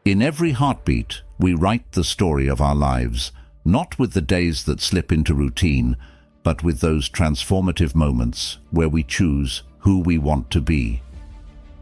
In every heartbeat, we write the story of our lives, not with the days that slip into routine, but with those transformative moments where we choose who we want to be.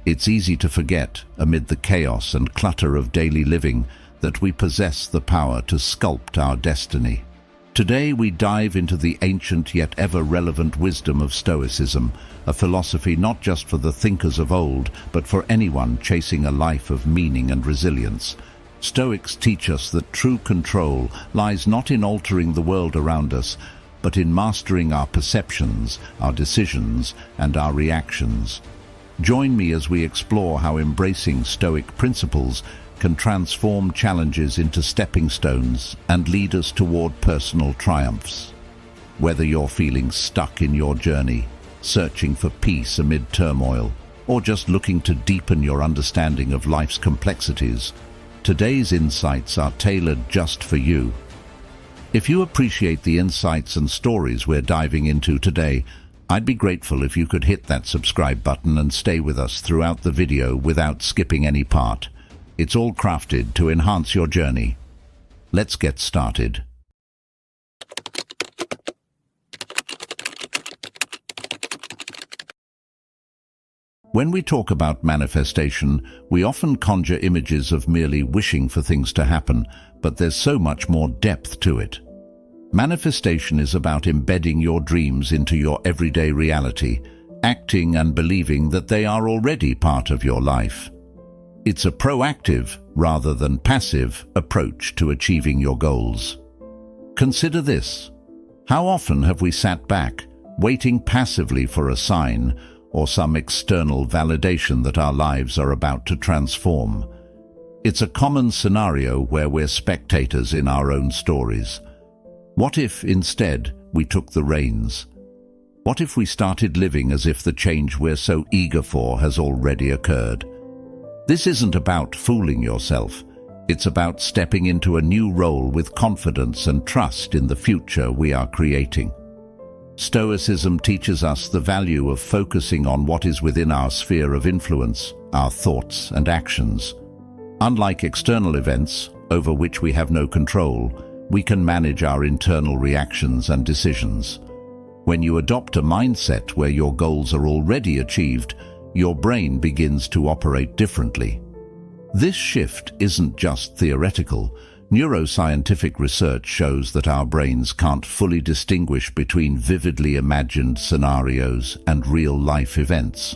It's easy to forget, amid the chaos and clutter of daily living, that we possess the power to sculpt our destiny. Today we dive into the ancient yet ever-relevant wisdom of Stoicism, a philosophy not just for the thinkers of old, but for anyone chasing a life of meaning and resilience. Stoics teach us that true control lies not in altering the world around us, but in mastering our perceptions, our decisions, and our reactions. Join me as we explore how embracing Stoic principles can transform challenges into stepping stones and lead us toward personal triumphs. Whether you're feeling stuck in your journey, searching for peace amid turmoil, or just looking to deepen your understanding of life's complexities, today's insights are tailored just for you. If you appreciate the insights and stories we're diving into today, I'd be grateful if you could hit that subscribe button and stay with us throughout the video without skipping any part. It's all crafted to enhance your journey. Let's get started. When we talk about manifestation, we often conjure images of merely wishing for things to happen, but there's so much more depth to it. Manifestation is about embedding your dreams into your everyday reality, acting and believing that they are already part of your life. It's a proactive, rather than passive, approach to achieving your goals. Consider this. How often have we sat back, waiting passively for a sign or some external validation that our lives are about to transform? It's a common scenario where we're spectators in our own stories. What if, instead, we took the reins? What if we started living as if the change we're so eager for has already occurred? This isn't about fooling yourself. It's about stepping into a new role with confidence and trust in the future we are creating. Stoicism teaches us the value of focusing on what is within our sphere of influence, our thoughts and actions. Unlike external events, over which we have no control, we can manage our internal reactions and decisions. When you adopt a mindset where your goals are already achieved, your brain begins to operate differently. This shift isn't just theoretical. Neuroscientific research shows that our brains can't fully distinguish between vividly imagined scenarios and real-life events.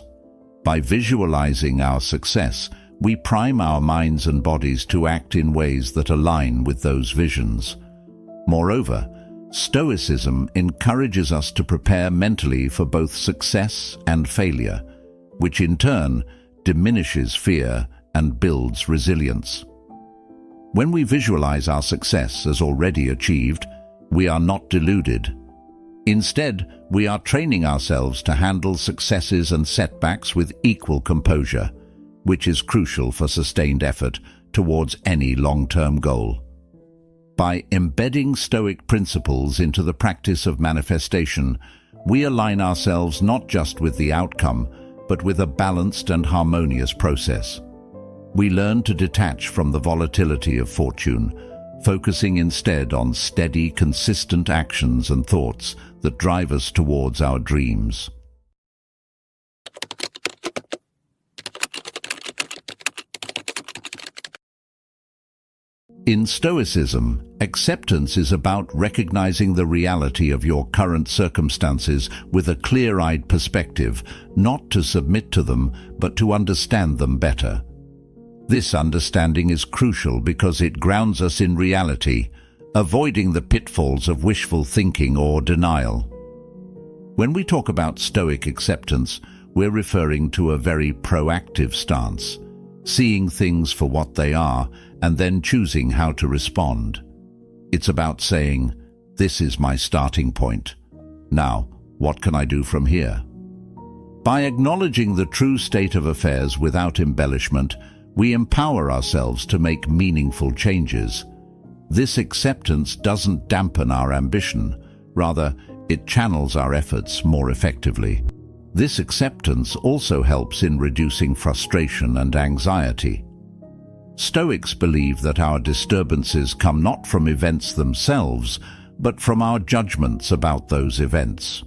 By visualizing our success, we prime our minds and bodies to act in ways that align with those visions. Moreover, Stoicism encourages us to prepare mentally for both success and failure, which in turn diminishes fear and builds resilience. When we visualize our success as already achieved, we are not deluded. Instead, we are training ourselves to handle successes and setbacks with equal composure, which is crucial for sustained effort towards any long-term goal. By embedding Stoic principles into the practice of manifestation, we align ourselves not just with the outcome, but with a balanced and harmonious process. We learn to detach from the volatility of fortune, focusing instead on steady, consistent actions and thoughts that drive us towards our dreams. In Stoicism, acceptance is about recognizing the reality of your current circumstances with a clear-eyed perspective, not to submit to them, but to understand them better. This understanding is crucial because it grounds us in reality, avoiding the pitfalls of wishful thinking or denial. When we talk about Stoic acceptance, we're referring to a very proactive stance, seeing things for what they are and then choosing how to respond. It's about saying, "This is my starting point. Now, what can I do from here?" By acknowledging the true state of affairs without embellishment, we empower ourselves to make meaningful changes. This acceptance doesn't dampen our ambition, rather, it channels our efforts more effectively. This acceptance also helps in reducing frustration and anxiety. Stoics believe that our disturbances come not from events themselves, but from our judgments about those events.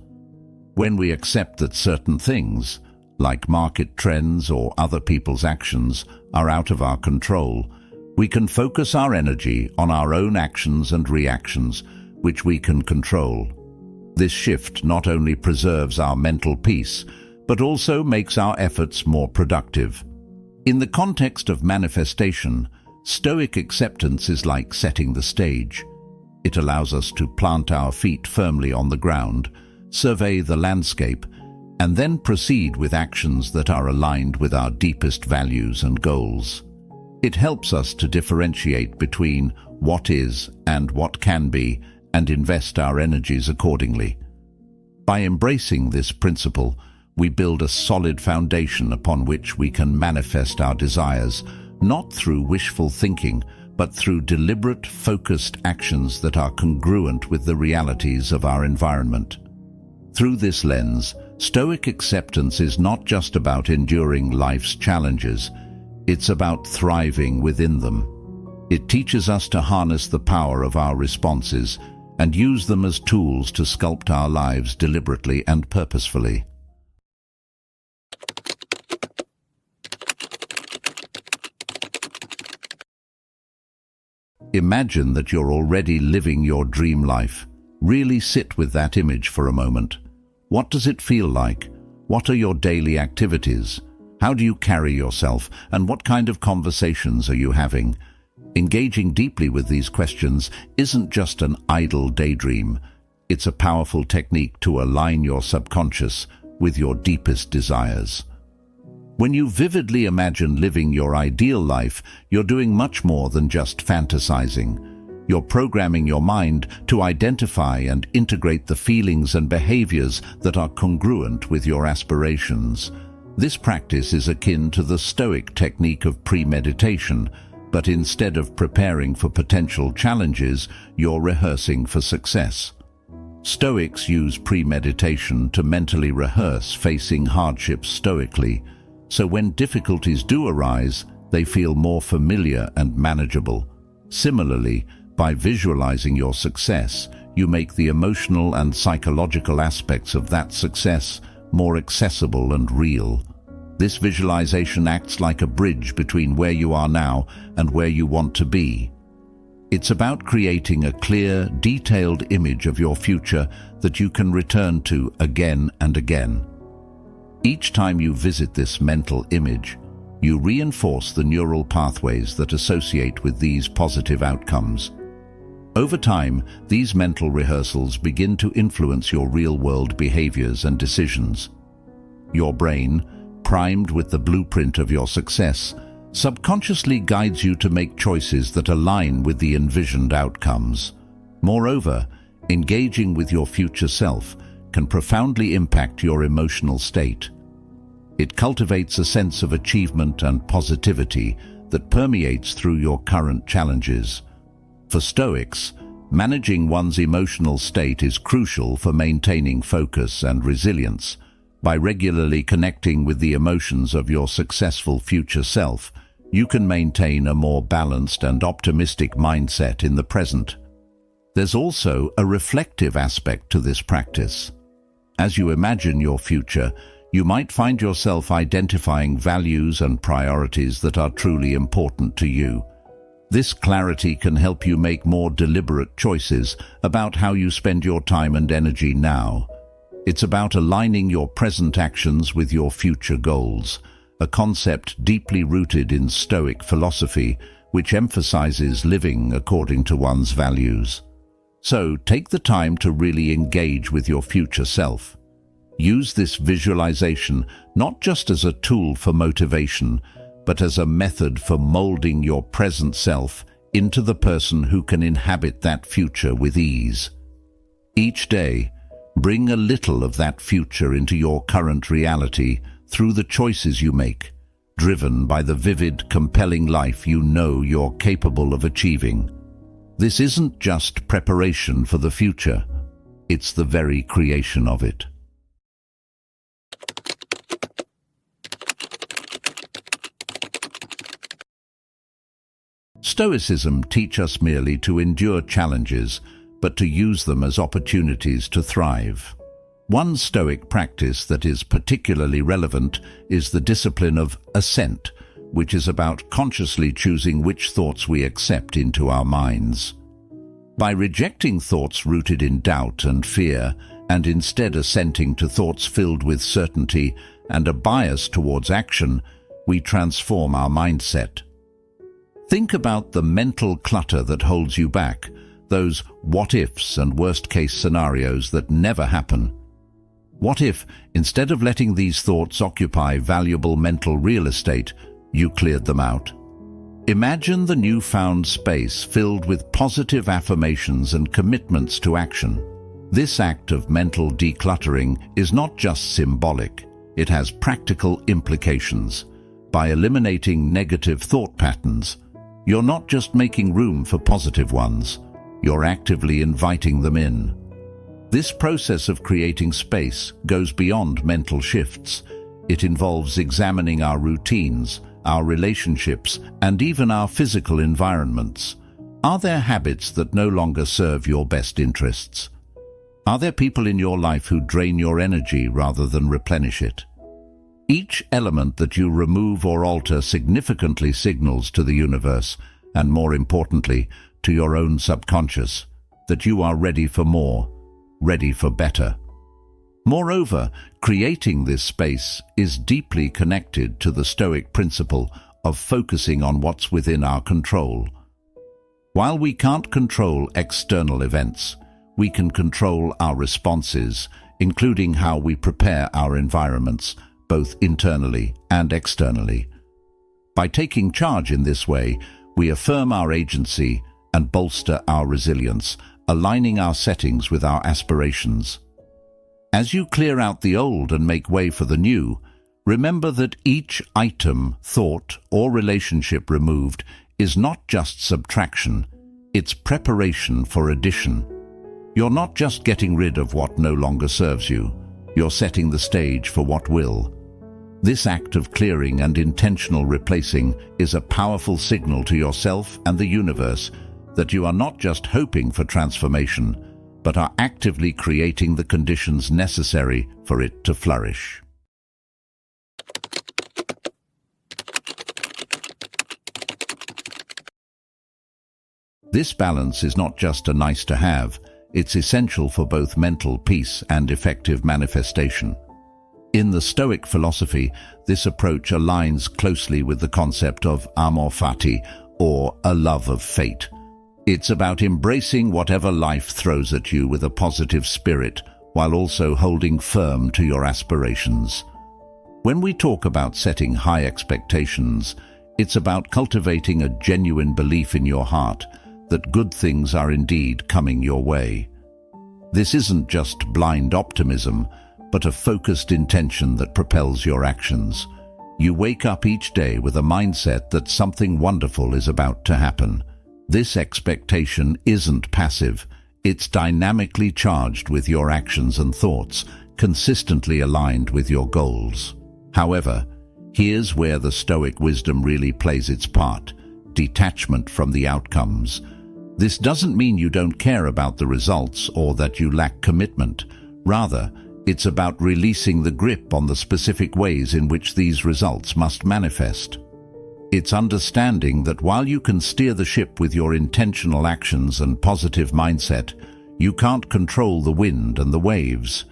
When we accept that certain things, like market trends or other people's actions, are out of our control, we can focus our energy on our own actions and reactions, which we can control. This shift not only preserves our mental peace, but also makes our efforts more productive. In the context of manifestation, Stoic acceptance is like setting the stage. It allows us to plant our feet firmly on the ground, survey the landscape, and then proceed with actions that are aligned with our deepest values and goals. It helps us to differentiate between what is and what can be, and invest our energies accordingly. By embracing this principle, we build a solid foundation upon which we can manifest our desires, not through wishful thinking, but through deliberate, focused actions that are congruent with the realities of our environment. Through this lens, Stoic acceptance is not just about enduring life's challenges, it's about thriving within them. It teaches us to harness the power of our responses and use them as tools to sculpt our lives deliberately and purposefully. Imagine that you're already living your dream life. Really sit with that image for a moment. What does it feel like? What are your daily activities? How do you carry yourself? And what kind of conversations are you having? Engaging deeply with these questions isn't just an idle daydream. It's a powerful technique to align your subconscious with your deepest desires. When you vividly imagine living your ideal life, you're doing much more than just fantasizing. You're programming your mind to identify and integrate the feelings and behaviors that are congruent with your aspirations. This practice is akin to the Stoic technique of premeditation, but instead of preparing for potential challenges, you're rehearsing for success. Stoics use premeditation to mentally rehearse facing hardships stoically, so when difficulties do arise, they feel more familiar and manageable. Similarly, by visualizing your success, you make the emotional and psychological aspects of that success more accessible and real. This visualization acts like a bridge between where you are now and where you want to be. It's about creating a clear, detailed image of your future that you can return to again and again. Each time you visit this mental image, you reinforce the neural pathways that associate with these positive outcomes. Over time, these mental rehearsals begin to influence your real-world behaviors and decisions. Your brain, primed with the blueprint of your success, subconsciously guides you to make choices that align with the envisioned outcomes. Moreover, engaging with your future self can profoundly impact your emotional state. It cultivates a sense of achievement and positivity that permeates through your current challenges. For Stoics, managing one's emotional state is crucial for maintaining focus and resilience. By regularly connecting with the emotions of your successful future self, you can maintain a more balanced and optimistic mindset in the present. There's also a reflective aspect to this practice. As you imagine your future, you might find yourself identifying values and priorities that are truly important to you. This clarity can help you make more deliberate choices about how you spend your time and energy now. It's about aligning your present actions with your future goals, a concept deeply rooted in Stoic philosophy, which emphasizes living according to one's values. So, take the time to really engage with your future self. Use this visualization not just as a tool for motivation, but as a method for molding your present self into the person who can inhabit that future with ease. Each day, bring a little of that future into your current reality through the choices you make, driven by the vivid, compelling life you know you're capable of achieving. This isn't just preparation for the future, it's the very creation of it. Stoicism teaches us merely to endure challenges, but to use them as opportunities to thrive. One Stoic practice that is particularly relevant is the discipline of assent, which is about consciously choosing which thoughts we accept into our minds. By rejecting thoughts rooted in doubt and fear, and instead assenting to thoughts filled with certainty and a bias towards action, we transform our mindset. Think about the mental clutter that holds you back, those what-ifs and worst-case scenarios that never happen. What if, instead of letting these thoughts occupy valuable mental real estate, you cleared them out? Imagine the newfound space filled with positive affirmations and commitments to action. This act of mental decluttering is not just symbolic, it has practical implications. By eliminating negative thought patterns, you're not just making room for positive ones, you're actively inviting them in. This process of creating space goes beyond mental shifts. It involves examining our routines, our relationships, and even our physical environments. Are there habits that no longer serve your best interests? Are there people in your life who drain your energy rather than replenish it? Each element that you remove or alter significantly signals to the universe, and more importantly, to your own subconscious, that you are ready for more, ready for better. Moreover, creating this space is deeply connected to the Stoic principle of focusing on what's within our control. While we can't control external events, we can control our responses, including how we prepare our environments, both internally and externally. By taking charge in this way, we affirm our agency and bolster our resilience, aligning our settings with our aspirations. As you clear out the old and make way for the new, remember that each item, thought, or relationship removed is not just subtraction, it's preparation for addition. You're not just getting rid of what no longer serves you, you're setting the stage for what will. This act of clearing and intentional replacing is a powerful signal to yourself and the universe that you are not just hoping for transformation, but are actively creating the conditions necessary for it to flourish. This balance is not just a nice to have, it's essential for both mental peace and effective manifestation. In the Stoic philosophy, this approach aligns closely with the concept of amor fati, or a love of fate. It's about embracing whatever life throws at you with a positive spirit, while also holding firm to your aspirations. When we talk about setting high expectations, it's about cultivating a genuine belief in your heart that good things are indeed coming your way. This isn't just blind optimism, but a focused intention that propels your actions. You wake up each day with a mindset that something wonderful is about to happen. This expectation isn't passive, it's dynamically charged with your actions and thoughts, consistently aligned with your goals. However, here's where the Stoic wisdom really plays its part: detachment from the outcomes. This doesn't mean you don't care about the results or that you lack commitment. Rather, it's about releasing the grip on the specific ways in which these results must manifest. It's understanding that while you can steer the ship with your intentional actions and positive mindset, you can't control the wind and the waves.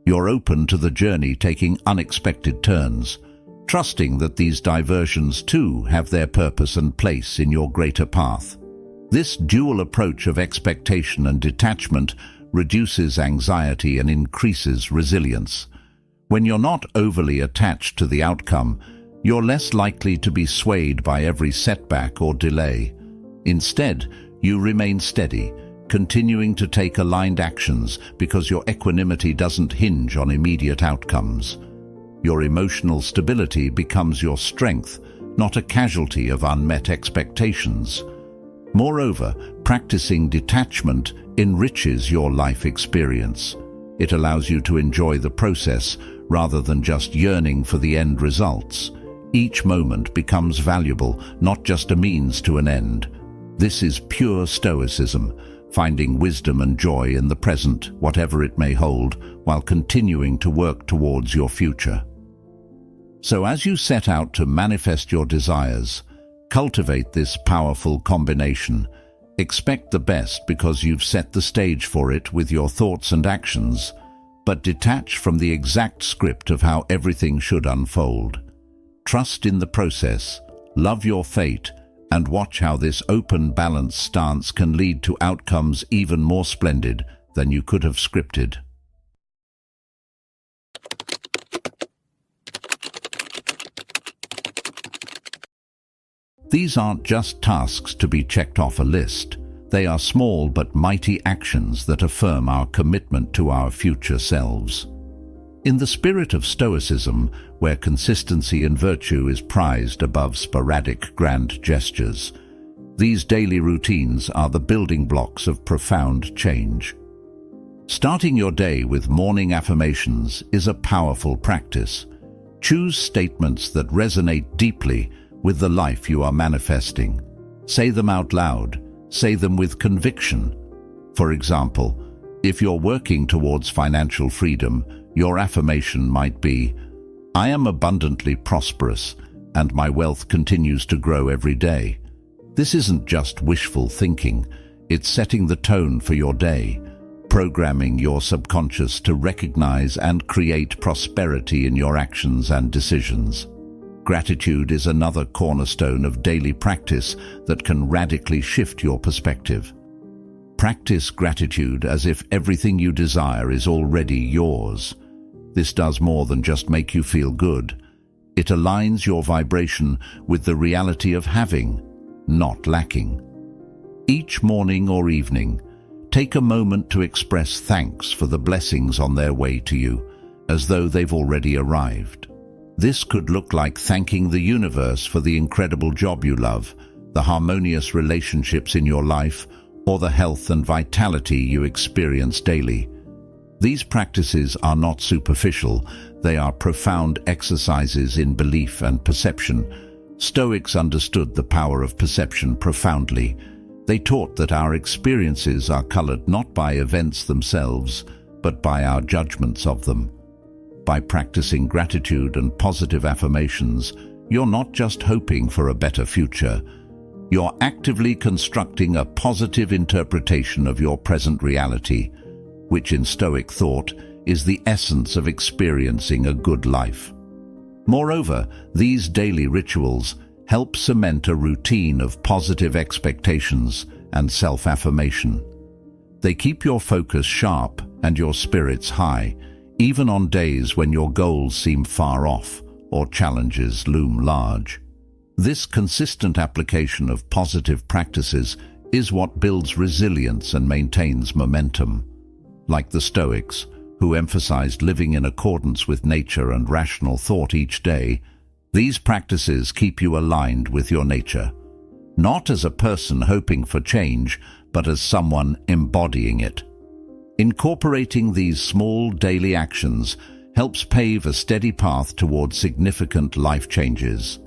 You're open to the journey taking unexpected turns, trusting that these diversions too have their purpose and place in your greater path. This dual approach of expectation and detachment reduces anxiety and increases resilience. When you're not overly attached to the outcome, you're less likely to be swayed by every setback or delay. Instead, you remain steady, continuing to take aligned actions because your equanimity doesn't hinge on immediate outcomes. Your emotional stability becomes your strength, not a casualty of unmet expectations. Moreover, practicing detachment enriches your life experience. It allows you to enjoy the process rather than just yearning for the end results. Each moment becomes valuable, not just a means to an end. This is pure Stoicism, finding wisdom and joy in the present, whatever it may hold, while continuing to work towards your future. So as you set out to manifest your desires, cultivate this powerful combination. Expect the best because you've set the stage for it with your thoughts and actions, but detach from the exact script of how everything should unfold. Trust in the process, love your fate, and watch how this open, balanced stance can lead to outcomes even more splendid than you could have scripted. These aren't just tasks to be checked off a list. They are small but mighty actions that affirm our commitment to our future selves. In the spirit of Stoicism, where consistency and virtue is prized above sporadic grand gestures, these daily routines are the building blocks of profound change. Starting your day with morning affirmations is a powerful practice. Choose statements that resonate deeply with the life you are manifesting. Say them out loud. Say them with conviction. For example, if you're working towards financial freedom, your affirmation might be, "I am abundantly prosperous, and my wealth continues to grow every day." This isn't just wishful thinking, it's setting the tone for your day, programming your subconscious to recognize and create prosperity in your actions and decisions. Gratitude is another cornerstone of daily practice that can radically shift your perspective. Practice gratitude as if everything you desire is already yours. This does more than just make you feel good. It aligns your vibration with the reality of having, not lacking. Each morning or evening, take a moment to express thanks for the blessings on their way to you, as though they've already arrived. This could look like thanking the universe for the incredible job you love, the harmonious relationships in your life, or the health and vitality you experience daily. These practices are not superficial, they are profound exercises in belief and perception. Stoics understood the power of perception profoundly. They taught that our experiences are colored not by events themselves, but by our judgments of them. By practicing gratitude and positive affirmations, you're not just hoping for a better future. You're actively constructing a positive interpretation of your present reality, which in Stoic thought is the essence of experiencing a good life. Moreover, these daily rituals help cement a routine of positive expectations and self-affirmation. They keep your focus sharp and your spirits high, even on days when your goals seem far off or challenges loom large. This consistent application of positive practices is what builds resilience and maintains momentum. Like the Stoics, who emphasized living in accordance with nature and rational thought each day, these practices keep you aligned with your nature, not as a person hoping for change, but as someone embodying it. Incorporating these small daily actions helps pave a steady path towards significant life changes.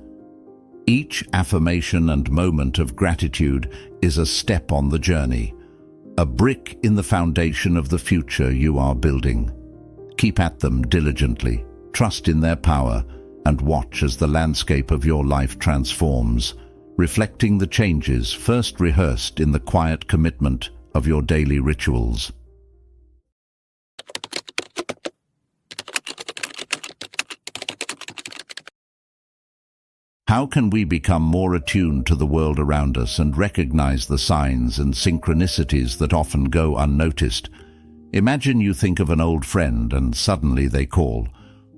Each affirmation and moment of gratitude is a step on the journey, a brick in the foundation of the future you are building. Keep at them diligently, trust in their power, and watch as the landscape of your life transforms, reflecting the changes first rehearsed in the quiet commitment of your daily rituals. How can we become more attuned to the world around us and recognize the signs and synchronicities that often go unnoticed? Imagine you think of an old friend and suddenly they call.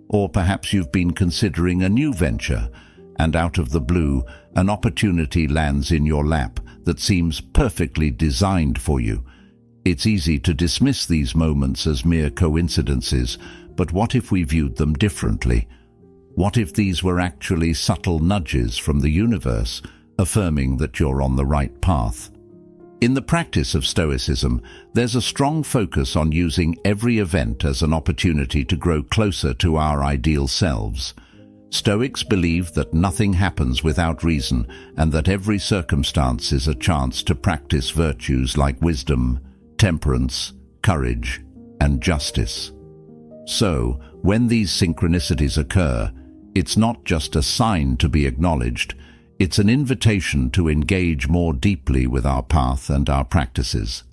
Or perhaps you've been considering a new venture, and out of the blue, an opportunity lands in your lap that seems perfectly designed for you. It's easy to dismiss these moments as mere coincidences, but what if we viewed them differently? What if these were actually subtle nudges from the universe, affirming that you're on the right path? In the practice of Stoicism, there's a strong focus on using every event as an opportunity to grow closer to our ideal selves. Stoics believe that nothing happens without reason and that every circumstance is a chance to practice virtues like wisdom, temperance, courage, and justice. So, when these synchronicities occur, it's not just a sign to be acknowledged, it's an invitation to engage more deeply with our path and our practices.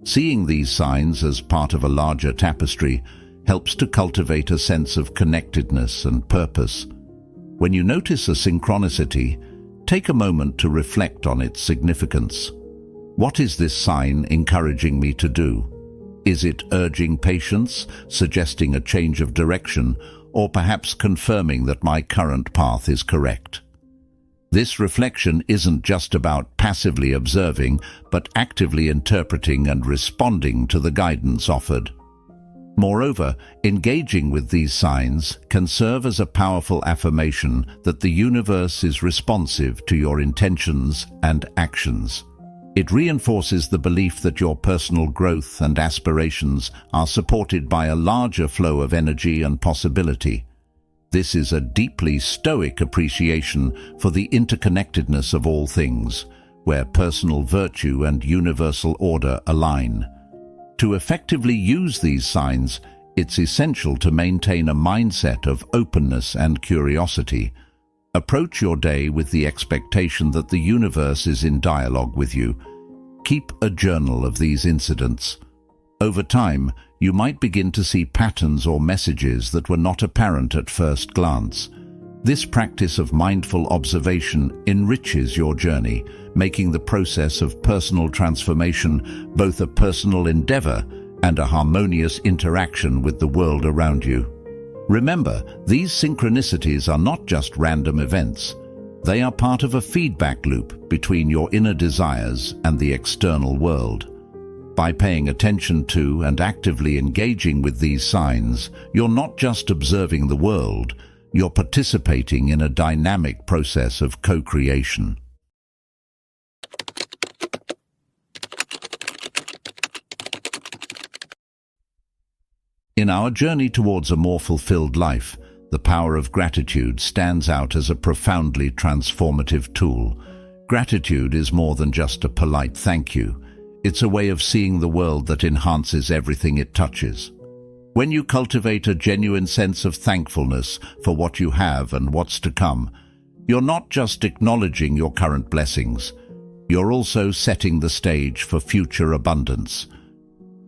Seeing these signs as part of a larger tapestry helps to cultivate a sense of connectedness and purpose. When you notice a synchronicity, take a moment to reflect on its significance. What is this sign encouraging me to do? Is it urging patience, suggesting a change of direction, or perhaps confirming that my current path is correct? This reflection isn't just about passively observing, but actively interpreting and responding to the guidance offered. Moreover, engaging with these signs can serve as a powerful affirmation that the universe is responsive to your intentions and actions. It reinforces the belief that your personal growth and aspirations are supported by a larger flow of energy and possibility. This is a deeply Stoic appreciation for the interconnectedness of all things, where personal virtue and universal order align. To effectively use these signs, it's essential to maintain a mindset of openness and curiosity. Approach your day with the expectation that the universe is in dialogue with you. Keep a journal of these incidents. Over time, you might begin to see patterns or messages that were not apparent at first glance. This practice of mindful observation enriches your journey, making the process of personal transformation both a personal endeavor and a harmonious interaction with the world around you. Remember, these synchronicities are not just random events. They are part of a feedback loop between your inner desires and the external world. By paying attention to and actively engaging with these signs, you're not just observing the world, you're participating in a dynamic process of co-creation. In our journey towards a more fulfilled life, the power of gratitude stands out as a profoundly transformative tool. Gratitude is more than just a polite thank you. It's a way of seeing the world that enhances everything it touches. When you cultivate a genuine sense of thankfulness for what you have and what's to come, you're not just acknowledging your current blessings, you're also setting the stage for future abundance.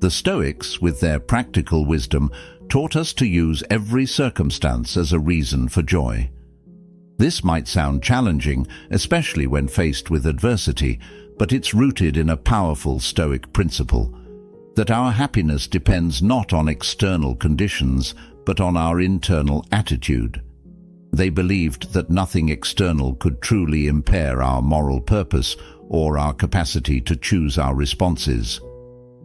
The Stoics, with their practical wisdom, taught us to use every circumstance as a reason for joy. This might sound challenging, especially when faced with adversity, but it's rooted in a powerful Stoic principle, that our happiness depends not on external conditions, but on our internal attitude. They believed that nothing external could truly impair our moral purpose or our capacity to choose our responses.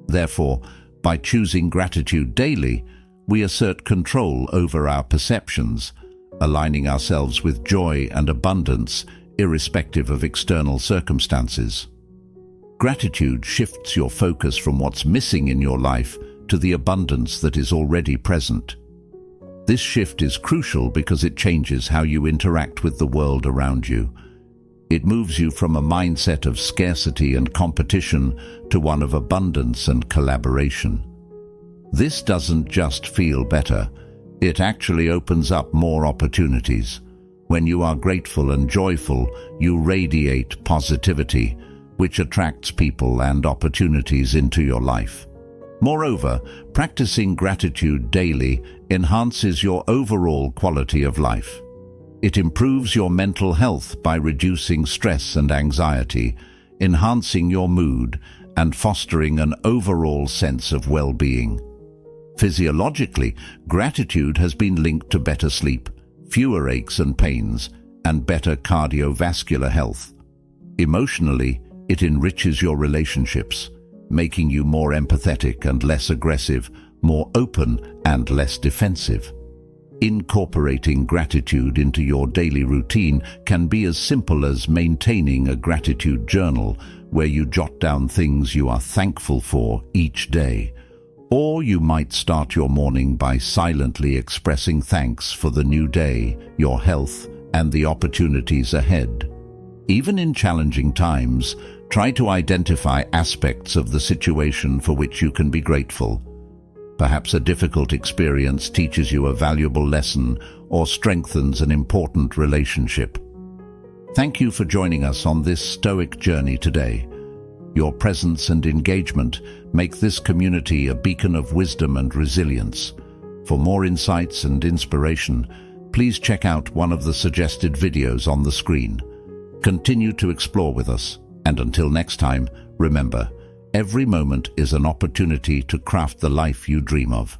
Therefore, by choosing gratitude daily, we assert control over our perceptions, aligning ourselves with joy and abundance, irrespective of external circumstances. Gratitude shifts your focus from what's missing in your life to the abundance that is already present. This shift is crucial because it changes how you interact with the world around you. It moves you from a mindset of scarcity and competition to one of abundance and collaboration. This doesn't just feel better, it actually opens up more opportunities. When you are grateful and joyful, you radiate positivity, which attracts people and opportunities into your life. Moreover, practicing gratitude daily enhances your overall quality of life. It improves your mental health by reducing stress and anxiety, enhancing your mood, and fostering an overall sense of well-being. Physiologically, gratitude has been linked to better sleep, fewer aches and pains, and better cardiovascular health. Emotionally, it enriches your relationships, making you more empathetic and less aggressive, more open and less defensive. Incorporating gratitude into your daily routine can be as simple as maintaining a gratitude journal where you jot down things you are thankful for each day, Or you might start your morning by silently expressing thanks for the new day, your health, and the opportunities ahead. Even in challenging times, try to identify aspects of the situation for which you can be grateful. Perhaps a difficult experience teaches you a valuable lesson or strengthens an important relationship. Thank you for joining us on this Stoic journey today. Your presence and engagement make this community a beacon of wisdom and resilience. For more insights and inspiration, please check out one of the suggested videos on the screen. Continue to explore with us, and until next time, remember, every moment is an opportunity to craft the life you dream of.